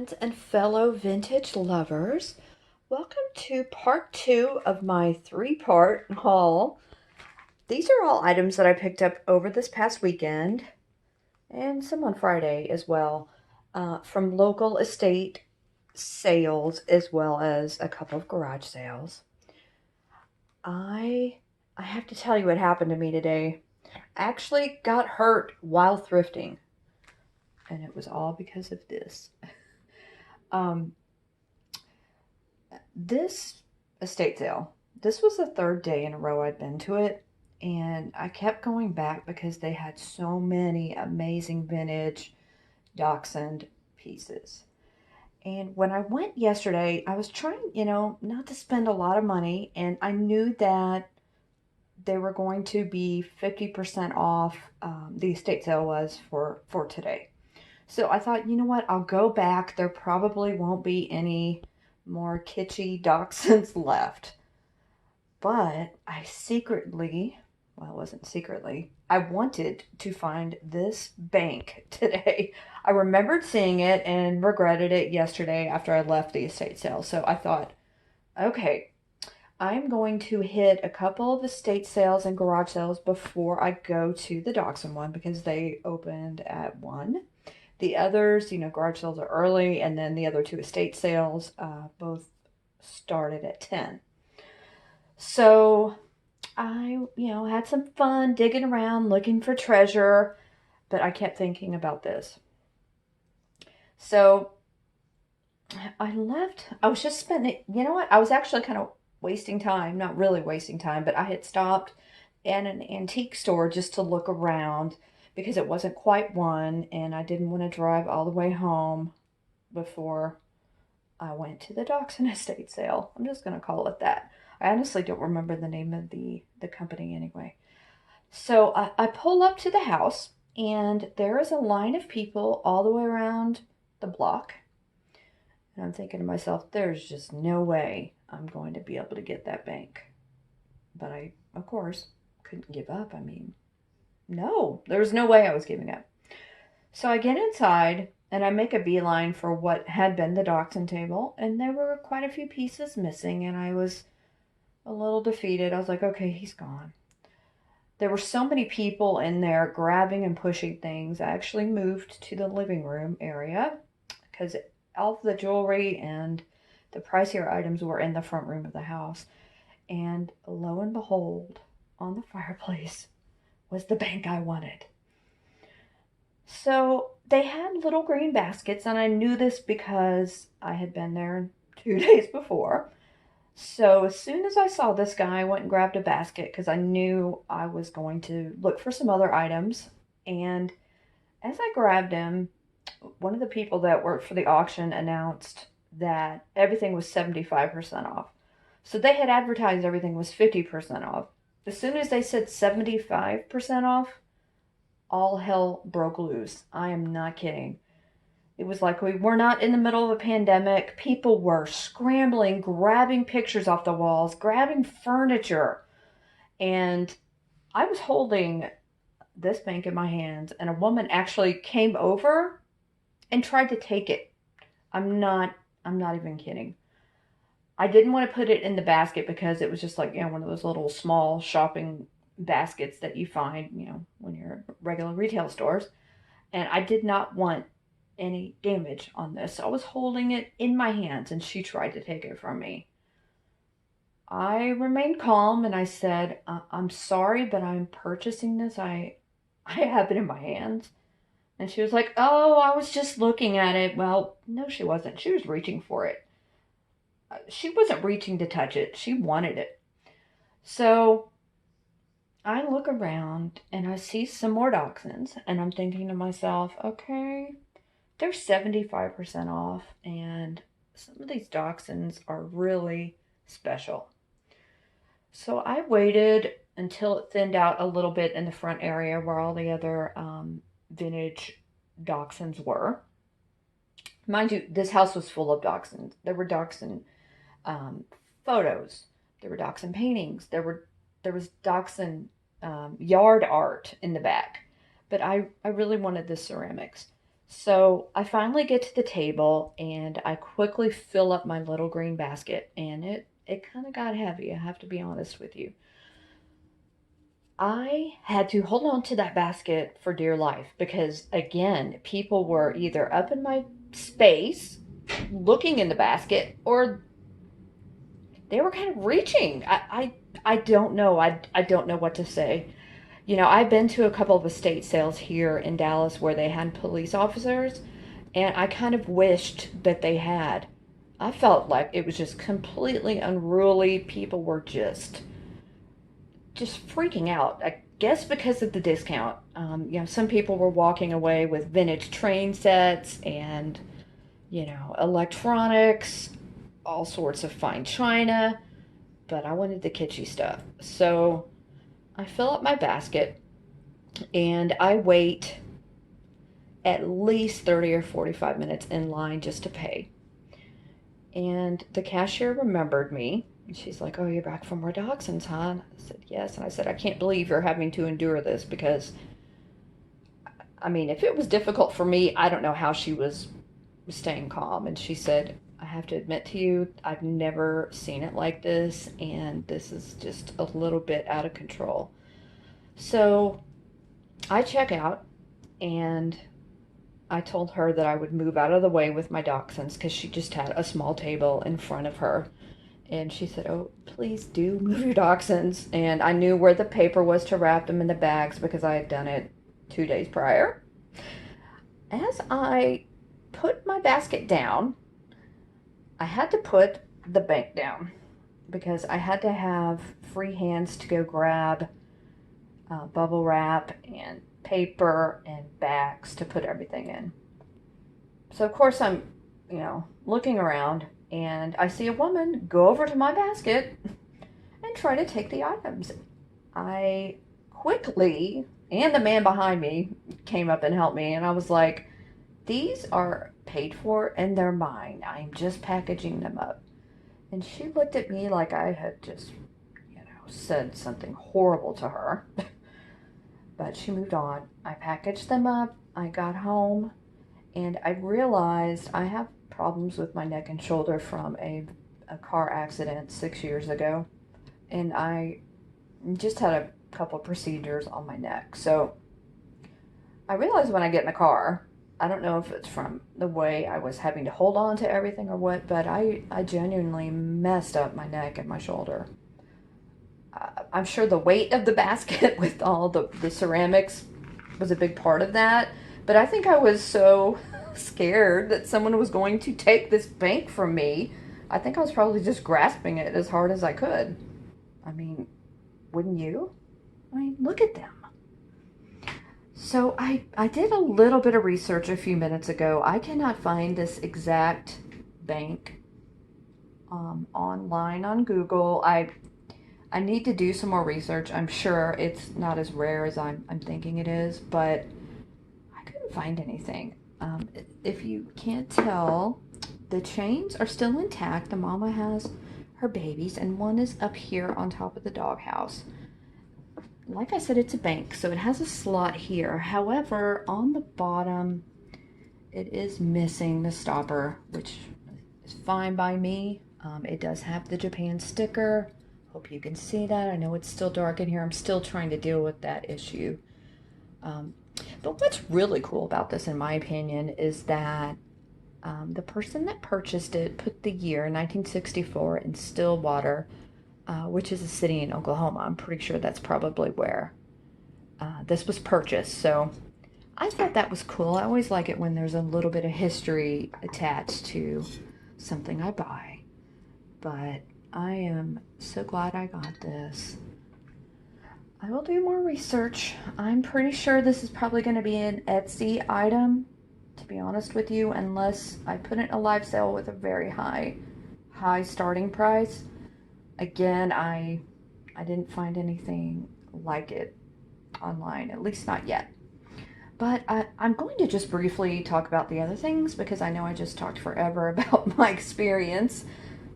friends and fellow vintage lovers. Welcome to part two of my three-part haul. These are all items that I picked up over this past weekend and some on Friday as well, from local estate sales as well as a couple of garage sales. I have to tell you what happened to me today. I actually got hurt while thrifting, and it was all because of this. Um, this estate sale, this was the third day in a row I'd been to it, and I kept going back because they had so many amazing vintage Dachshund pieces. And when I went yesterday, I was trying, not to spend a lot of money, and I knew that they were going to be 50% off. The estate sale was for today. So I thought, you know what, I'll go back. There probably won't be any more kitschy Dachshunds left. But I secretly, well, it wasn't secretly, I wanted to find this bank today. I remembered seeing it and regretted it yesterday after I left the estate sale. So I thought, okay, I'm going to hit a couple of estate sales and garage sales before I go to the Dachshund one because they opened at 1. The others, garage sales are early, and then the other two estate sales both started at 10. So I, had some fun digging around looking for treasure, but I kept thinking about this. So I was just spending, you know what? I was actually kind of wasting time, not really wasting time, but I had stopped at an antique store just to look around because it wasn't quite 1 and I didn't want to drive all the way home before I went to the Dachshund estate sale. I'm just going to call it that. I honestly don't remember the name of the company anyway. So I pull up to the house, and there is a line of people all the way around the block. And I'm thinking to myself, there's just no way I'm going to be able to get that bank. But I, of course, couldn't give up. I mean, no, there was no way I was giving up. So I get inside and I make a beeline for what had been the Dachshund table, and there were quite a few pieces missing, and I was a little defeated. I was like, okay, he's gone. There were so many people in there grabbing and pushing things. I actually moved to the living room area because all of the jewelry and the pricier items were in the front room of the house. And lo and behold, on the fireplace was the bank I wanted. So they had little green baskets, and I knew this because I had been there 2 days before. So as soon as I saw this guy, I went and grabbed a basket because I knew I was going to look for some other items. And as I grabbed him, one of the people that worked for the auction announced that everything was 75% off. So they had advertised everything was 50% off. As soon as they said 75% off, all hell broke loose. I am not kidding. It was like we were not in the middle of a pandemic. People were scrambling, grabbing pictures off the walls, grabbing furniture. And I was holding this bank in my hands, and a woman actually came over and tried to take it. I'm not even kidding. I didn't want to put it in the basket because it was just like, one of those little small shopping baskets that you find, when you're at regular retail stores. And I did not want any damage on this. So I was holding it in my hands, and she tried to take it from me. I remained calm and I said, I'm sorry, but I'm purchasing this. I have it in my hands. And she was like, oh, I was just looking at it. Well, no, she wasn't. She was reaching for it. She wasn't reaching to touch it. She wanted it. So I look around and I see some more Dachshunds, and I'm thinking to myself, okay, they're 75% off, and some of these Dachshunds are really special. So I waited until it thinned out a little bit in the front area where all the other vintage Dachshunds were. Mind you, this house was full of Dachshunds. There were Dachshund photos. There were Dachshund paintings. There was Dachshund yard art in the back. But I really wanted the ceramics. So I finally get to the table and I quickly fill up my little green basket, and it kind of got heavy, I have to be honest with you. I had to hold on to that basket for dear life because, again, people were either up in my space looking in the basket or they were kind of reaching. I don't know. I don't know what to say. You know, I've been to a couple of estate sales here in Dallas where they had police officers, and I kind of wished that they had. I felt like it was just completely unruly. People were just freaking out. I guess because of the discount. You know, some people were walking away with vintage train sets and, you know, electronics, all sorts of fine china, but I wanted the kitschy stuff. So I fill up my basket and I wait at least 30 or 45 minutes in line just to pay. And the cashier remembered me. She's like, "Oh, you're back from our Dachshunds, huh?" I said, "Yes." And I said, "I can't believe you're having to endure this because, I mean, if it was difficult for me, I don't know how she was staying calm." And she said, "I have to admit to you, I've never seen it like this, and this is just a little bit out of control." So I check out, and I told her that I would move out of the way with my Dachshunds because she just had a small table in front of her. And she said, "Oh, please do move your Dachshunds." And I knew where the paper was to wrap them in the bags because I had done it 2 days prior. As I put my basket down, I had to put the bank down because I had to have free hands to go grab bubble wrap and paper and bags to put everything in. So, of course, I'm, you know, looking around and I see a woman go over to my basket and try to take the items. I quickly, and the man behind me came up and helped me, and I was like, "These are paid for and they're mine. I'm just packaging them up." And she looked at me like I had just, you know, said something horrible to her. But she moved on. I packaged them up. I got home and I realized I have problems with my neck and shoulder from a car accident 6 years ago. And I just had a couple procedures on my neck. So I realized when I get in the car, I don't know if it's from the way I was having to hold on to everything or what, but I genuinely messed up my neck and my shoulder. I'm sure the weight of the basket with all the ceramics was a big part of that. But I think I was so scared that someone was going to take this bank from me. I think I was probably just grasping it as hard as I could. I mean, wouldn't you? I mean, look at them. So I did a little bit of research a few minutes ago. I cannot find this exact bank online on Google. I need to do some more research. I'm sure it's not as rare as I'm thinking it is, but I couldn't find anything. If you can't tell, the chains are still intact. The mama has her babies, and one is up here on top of the doghouse. Like I said, it's a bank, so it has a slot here. However, on the bottom, it is missing the stopper, which is fine by me. It does have the Japan sticker. Hope you can see that. I know it's still dark in here. I'm still trying to deal with that issue. But what's really cool about this, in my opinion, is that the person that purchased it put the year 1964 in Stillwater, which is a city in Oklahoma. I'm pretty sure that's probably where this was purchased. So I thought that was cool. I always like it when there's a little bit of history attached to something I buy. But I am so glad I got this. I will do more research. I'm pretty sure this is probably going to be an Etsy item, to be honest with you, unless I put it in a live sale with a very high starting price. Again, I didn't find anything like it online, at least not yet. But I'm going to just briefly talk about the other things because I know I just talked forever about my experience.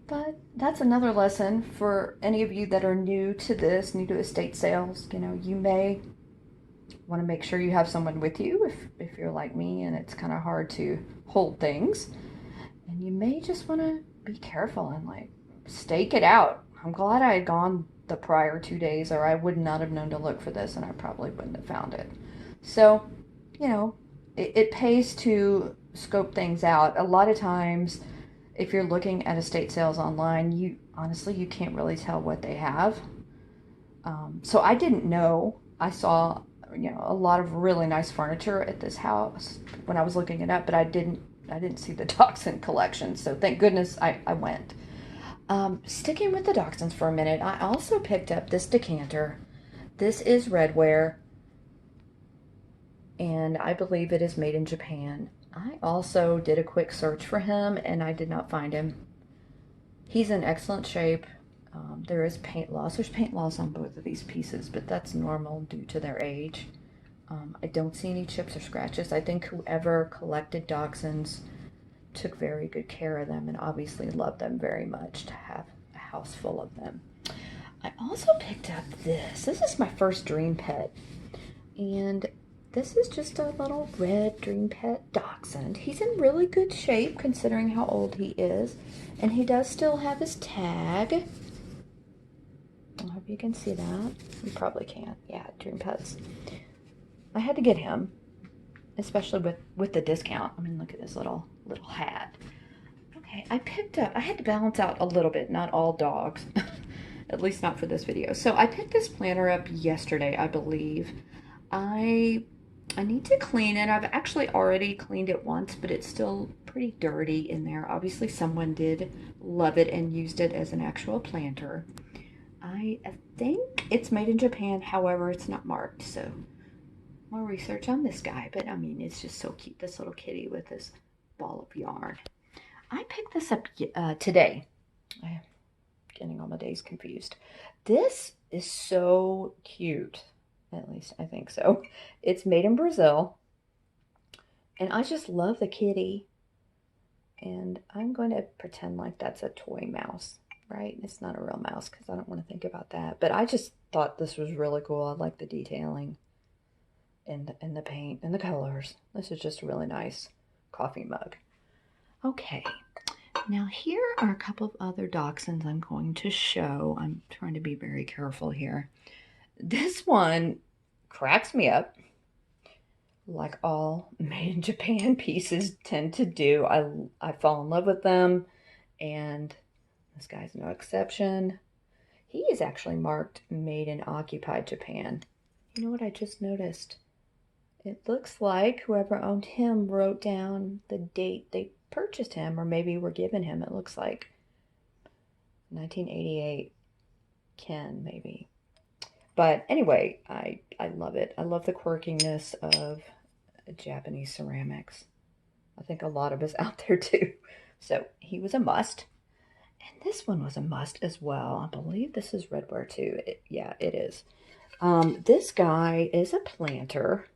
But that's another lesson for any of you that are new to this, new to estate sales. You know, you may Want to make sure you have someone with you if you're like me and it's kind of hard to hold things. And you may just want to be careful and like stake it out. I'm glad I had gone the prior 2 days, or I would not have known to look for this and I probably wouldn't have found it. So, you know, it pays to scope things out. A lot of times, if you're looking at estate sales online, you honestly, you can't really tell what they have. So I didn't know. I saw, a lot of really nice furniture at this house when I was looking it up, but I didn't see the Dachshund collection. So thank goodness I went. Sticking with the Dachshunds for a minute, I also picked up this decanter. This is redware, and I believe it is made in Japan. I also did a quick search for him, and I did not find him. He's in excellent shape. There is paint loss. There's paint loss on both of these pieces, but that's normal due to their age. I don't see any chips or scratches. I think whoever collected Dachshunds took very good care of them and obviously loved them very much to have a house full of them. I also picked up this. This is my first dream pet. And this is just a little red dream pet dachshund. He's in really good shape considering how old he is. And he does still have his tag. I hope you can see that. You probably can't. Yeah, dream pets. I had to get him, especially with the discount. I mean, look at this little hat. Okay, I had to balance out a little bit, not all dogs, at least not for this video. So I picked this planter up yesterday, I believe. I need to clean it. I've actually already cleaned it once, but it's still pretty dirty in there. Obviously, someone did love it and used it as an actual planter. I think it's made in Japan, however, it's not marked, so more research on this guy. But I mean, it's just so cute, this little kitty with this ball of yarn. I picked this up today. I'm getting all my days confused. This is so cute. At least I think so. It's made in Brazil. And I just love the kitty. And I'm going to pretend like that's a toy mouse, right? It's not a real mouse because I don't want to think about that. But I just thought this was really cool. I like the detailing and the paint and the colors. This is just a really nice coffee mug. Okay. Now here are a couple of other dachshunds I'm going to show. I'm trying to be very careful here. This one cracks me up, like all made in Japan pieces tend to do. I fall in love with them, and this guy's no exception. He is actually marked made in occupied Japan. You know what I just noticed? It looks like whoever owned him wrote down the date they purchased him, or maybe were given him. It looks like 1988 Ken, maybe. But anyway, I love it. I love the quirkiness of Japanese ceramics. I think a lot of us out there do. So he was a must. And this one was a must as well. I believe this is redware too. Yeah, it is. This guy is a planter.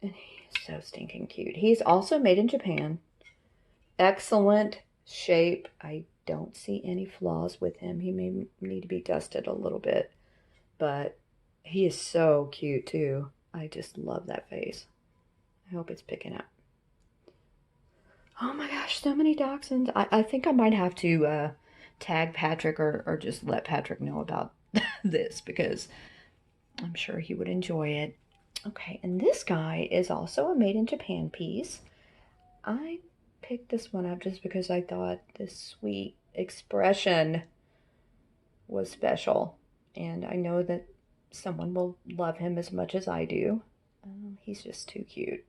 And he's so stinking cute. He's also made in Japan. Excellent shape. I don't see any flaws with him. He may need to be dusted a little bit, but he is so cute too. I just love that face. I hope it's picking up. Oh my gosh, so many dachshunds. I think I might have to tag Patrick or just let Patrick know about this because I'm sure he would enjoy it. Okay, and this guy is also a made in Japan piece. I picked this one up just because I thought this sweet expression was special. And I know that someone will love him as much as I do. He's just too cute.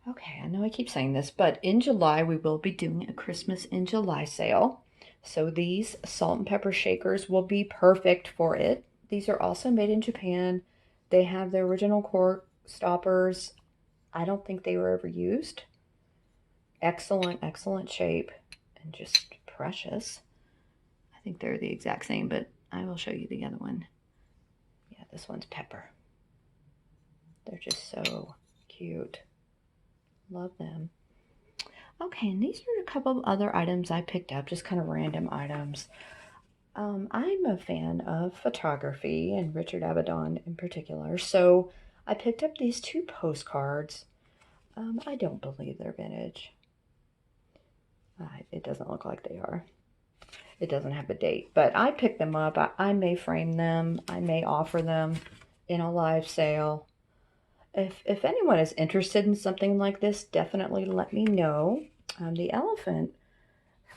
Okay, I know I keep saying this, but in July we will be doing a Christmas in July sale. So these salt and pepper shakers will be perfect for it. These are also made in Japan. They have the original cork stoppers. I don't think they were ever used. Excellent, excellent shape and just precious. I think they're the exact same, but I will show you the other one. Yeah, this one's pepper. They're just so cute. Love them. Okay, and these are a couple of other items I picked up, just kind of random items. I'm a fan of photography and Richard Avedon in particular, so I picked up these two postcards. I don't believe they're vintage. It doesn't look like they are. It doesn't have a date, but I picked them up. I may frame them. I may offer them in a live sale. If anyone is interested in something like this, definitely let me know. The elephant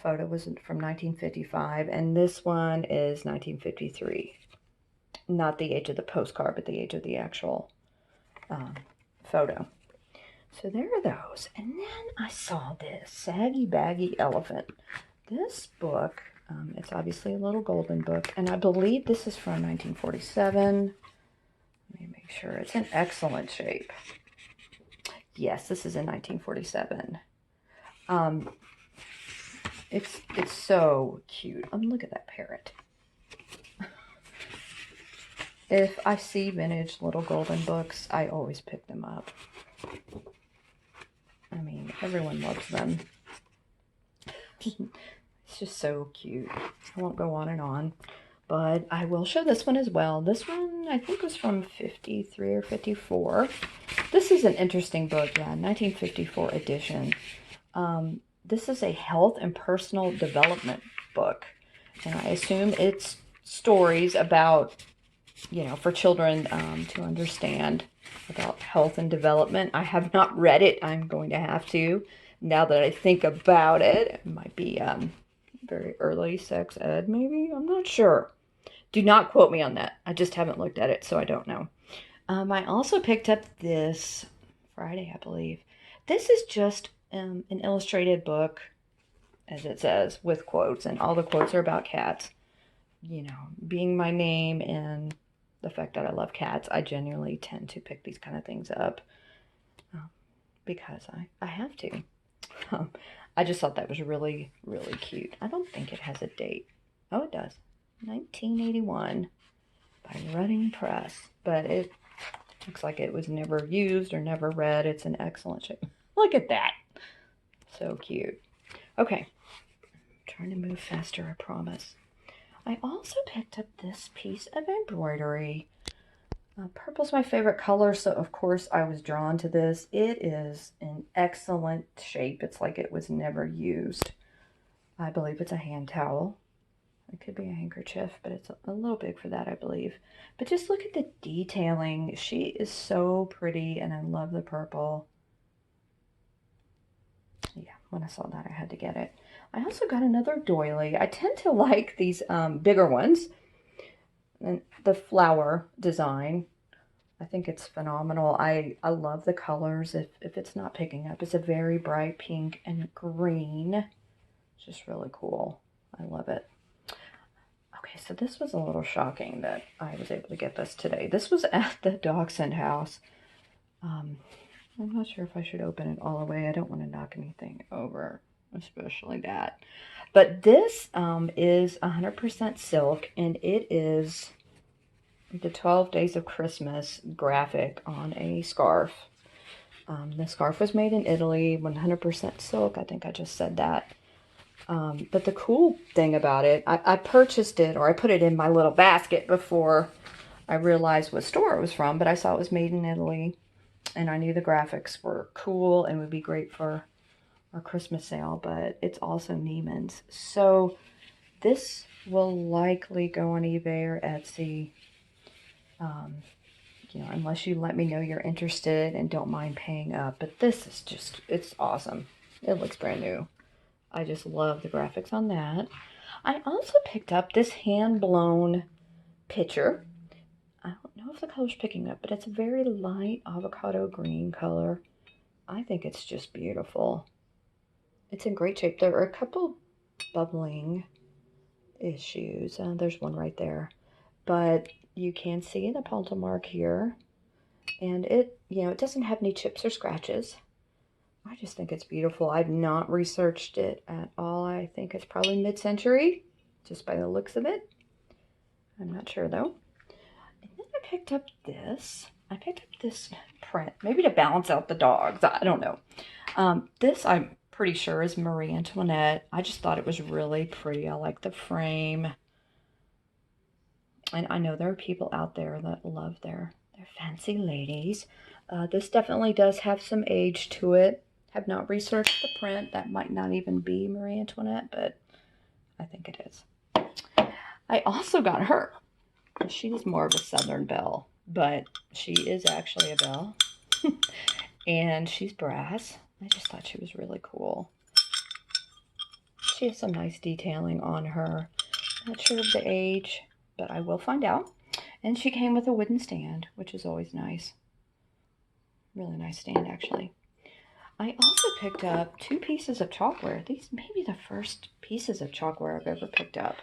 photo was from 1955, and this one is 1953. Not the age of the postcard, but the age of the actual photo. So there are those. And then I saw this Saggy Baggy Elephant. This book, it's obviously a little golden book, and I believe this is from 1947. Let me make sure. It's in excellent shape. Yes, this is in 1947. It's so cute. Look at that parrot. If I see vintage little golden books, I always pick them up. I mean, everyone loves them. It's just so cute. I won't go on and on, but I will show this one as well. This one, I think, was from 53 or 54. This is an interesting book, yeah, 1954 edition. This is a health and personal development book, and I assume it's stories about, you know, for children to understand about health and development. I have not read it. I'm going to have to. Now that I think about it, it might be very early sex ed, maybe? I'm not sure. Do not quote me on that. I just haven't looked at it, so I don't know. I also picked up this Friday, I believe. This is just an illustrated book, as it says, with quotes, and all the quotes are about cats. You know, being my name and the fact that I love cats, I genuinely tend to pick these kind of things up because I have to. I just thought that was really, really cute. I don't think it has a date. Oh, it does. 1981 by Running Press. But it looks like it was never used or never read. It's in excellent shape. Look at that. So cute. Okay. I'm trying to move faster, I promise. I also picked up this piece of embroidery. Purple's my favorite color, so of course I was drawn to this. It is in excellent shape. It's like it was never used. I believe it's a hand towel. It could be a handkerchief, but it's a little big for that, I believe. But just look at the detailing. She is so pretty, and I love the purple. Yeah, when I saw that, I had to get it. I also got another doily. I tend to like these bigger ones. And the flower design, I think it's phenomenal. I love the colors. If it's not picking up, it's a very bright pink and green. It's just really cool. I love it. Okay, so this was a little shocking that I was able to get this today. This was at the Dachshund house. I'm not sure if I should open it all the way. I don't want to knock anything over, especially that. But this is 100% silk, and it is the 12 Days of Christmas graphic on a scarf. The scarf was made in Italy, 100% silk. I think I just said that. But the cool thing about it, I purchased it, or I put it in my little basket before I realized what store it was from, but I saw it was made in Italy, and I knew the graphics were cool and would be great for our Christmas sale, but it's also Neiman's. So this will likely go on eBay or Etsy, you know, unless you let me know you're interested and don't mind paying up. But this is just, it's awesome. It looks brand new. I just love the graphics on that. I also picked up this hand-blown picture. I don't know if the color's picking up, but it's a very light avocado green color. I think it's just beautiful. It's in great shape. There are a couple bubbling issues. There's one right there. But you can see the Palta mark here. And it, you know, it doesn't have any chips or scratches. I just think it's beautiful. I've not researched it at all. I think it's probably mid-century, just by the looks of it. I'm not sure, though. And then I picked up this. I picked up this print, maybe to balance out the dogs. I don't know. This, I'm pretty sure, is Marie Antoinette. I just thought it was really pretty. I like the frame. And I know there are people out there that love their fancy ladies. This definitely does have some age to it. Have not researched the print. That might not even be Marie Antoinette, but I think it is. I also got her. She's more of a Southern belle, but she is actually a belle. And she's brass. I just thought she was really cool. She has some nice detailing on her. Not sure of the age, but I will find out. And she came with a wooden stand, which is always nice. Really nice stand, actually. I also picked up 2 pieces of chalkware. These may be the first pieces of chalkware I've ever picked up.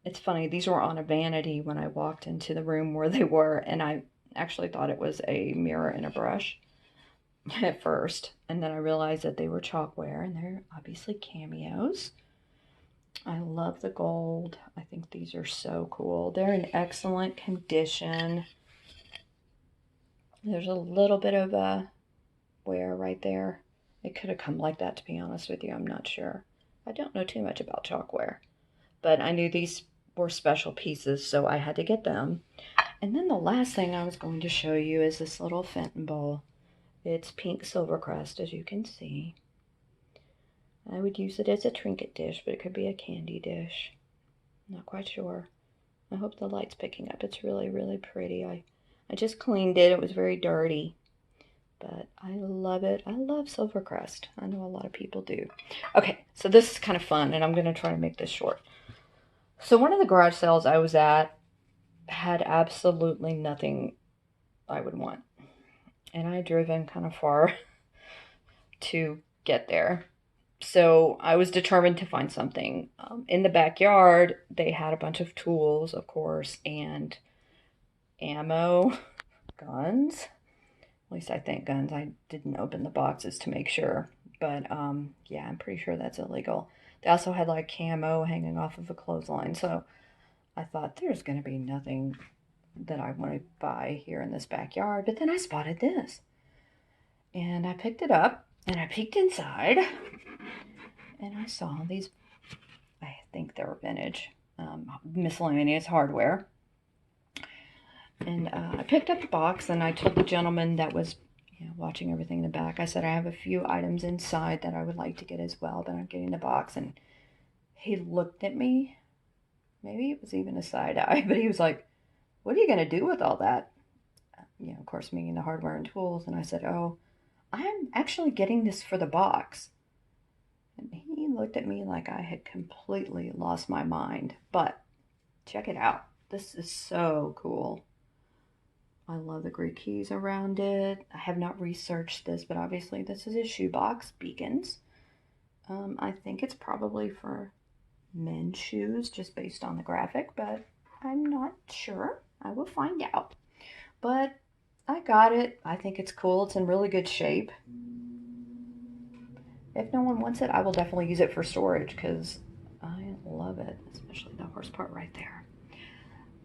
It's funny, these were on a vanity when I walked into the room where they were, and I actually thought it was a mirror and a brush at first. And then I realized that they were chalkware, and they're obviously cameos. I love the gold. I think these are so cool. They're in excellent condition. There's a little bit of a wear right there. It could have come like that, to be honest with you. I'm not sure. I don't know too much about chalkware, but I knew these were special pieces, so I had to get them. And then the last thing I was going to show you is this little Fenton bowl. It's pink silver crest, as you can see. I would use it as a trinket dish, but it could be a candy dish. Not quite sure. I hope the light's picking up. It's really, really pretty. I just cleaned it. It was very dirty, but I love it. I love Silvercrest. I know a lot of people do. Okay, so this is kind of fun, and I'm going to try to make this short. So one of the garage sales I was at had absolutely nothing I would want, and I had driven kind of far to get there. So I was determined to find something. In the backyard, they had a bunch of tools, of course, and ammo, guns. At least I think guns. I didn't open the boxes to make sure. But yeah, I'm pretty sure that's illegal. They also had like camo hanging off of a clothesline. So I thought there's going to be nothing that I want to buy here in this backyard. But then I spotted this. And I picked it up and I peeked inside. And I saw these, I think they were vintage, miscellaneous hardware. And I picked up the box, and I told the gentleman that was watching everything in the back, I said, I have a few items inside that I would like to get as well, but I'm getting the box. And he looked at me, maybe it was even a side eye, but he was like, what are you going to do with all that? Of course, meaning the hardware and tools. And I said, oh, I'm actually getting this for the box. And he looked at me like I had completely lost my mind. But check it out. This is so cool. I love the Greek keys around it. I have not researched this, but obviously this is a shoebox. Beacons. I think it's probably for men's shoes, just based on the graphic, but I'm not sure. I will find out. But I got it. I think it's cool. It's in really good shape. If no one wants it, I will definitely use it for storage because I love it, especially the horse part right there.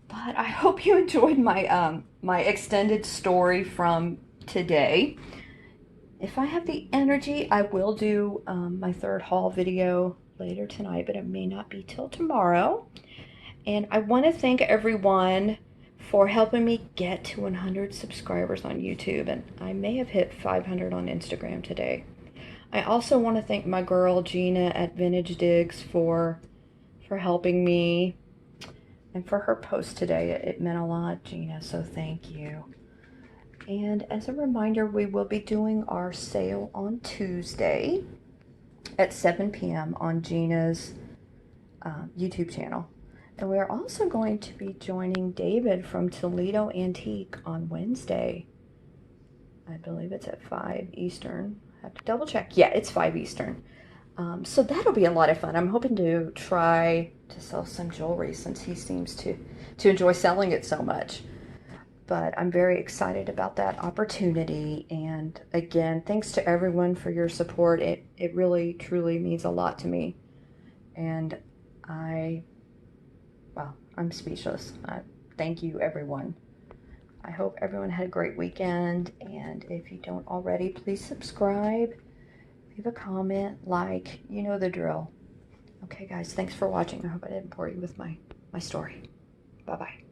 But I hope you enjoyed my my extended story from today. If I have the energy, I will do my third haul video later tonight, but it may not be till tomorrow. And I want to thank everyone for helping me get to 100 subscribers on YouTube, and I may have hit 500 on Instagram today. I also want to thank my girl Gina at Vintage Digs for helping me and for her post today. It meant a lot, Gina, so thank you. And as a reminder, we will be doing our sale on Tuesday at 7 p.m. on Gina's YouTube channel. And we're also going to be joining David from Toledo Antique on Wednesday. I believe it's at 5 Eastern. I have to double check. Yeah, it's 5 Eastern. So that'll be a lot of fun. I'm hoping to try to sell some jewelry since he seems to enjoy selling it so much. But I'm very excited about that opportunity. And again, thanks to everyone for your support. It really, truly means a lot to me. And I'm speechless. Thank you, everyone. I hope everyone had a great weekend. And if you don't already, please subscribe, leave a comment, like, you know the drill. Okay, guys, thanks for watching. I hope I didn't bore you with my story. Bye. Bye-bye.